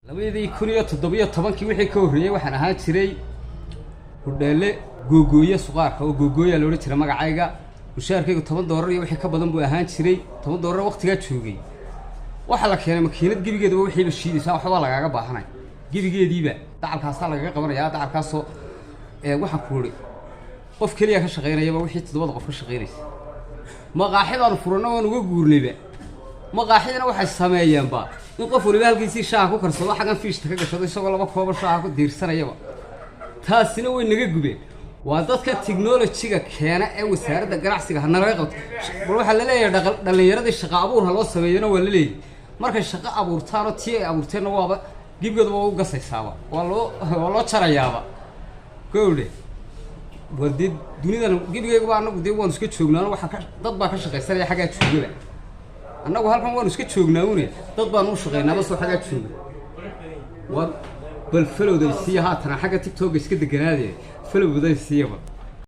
labadii 2017 wixii ka horreeyay waxaan ahaan jiray hudheele googooye suqaarka oo googooya loo jiray magacayga mushaarkaygu $10 iyo wixii ka badan buu ahaan jiray $10 waqtiga joogay waxa la keenay makiinad gibigeeda wixii la shiidaysa waxba lagaaga baahanay gibigeediiba dacalkaas lagaga qabanaya dacalkaas oo waxa ku ri qof kaliya ka shaqeynayaba wixii 7 qof ka shaqeynaysa maqaaxidaan furano oo uga guurnayba maqaaxidana waxay sameeyeen ba in qof waliba halkiisii shaah ku karsado xagan fiishta ka gashado isagoo laba koob shaah ku diirsanayaba taasina way naga gubeen waa dadka technology-ga keena ee wasaaradda ganacsiga hanalaga qabto waxa la leeyahay dhalinyarada shaqo abuur loo sameeyana waa la leeyahay markay shaqo abuurtaan oo tii ay abuurteen waaba gibgooda waa u gasaysaaba waa loo jarayaaba go'de wadid dunida gibgeega baa anagu waan iska joognaa waxa dad baa ka shaqeysanaya xagaa joogada annagu halkan waan iska joognaa dad baan u shaqeynaa bas waxa jooga waa bal falowday si haatan xagga TikTok iska deganaadee falowday siiyaba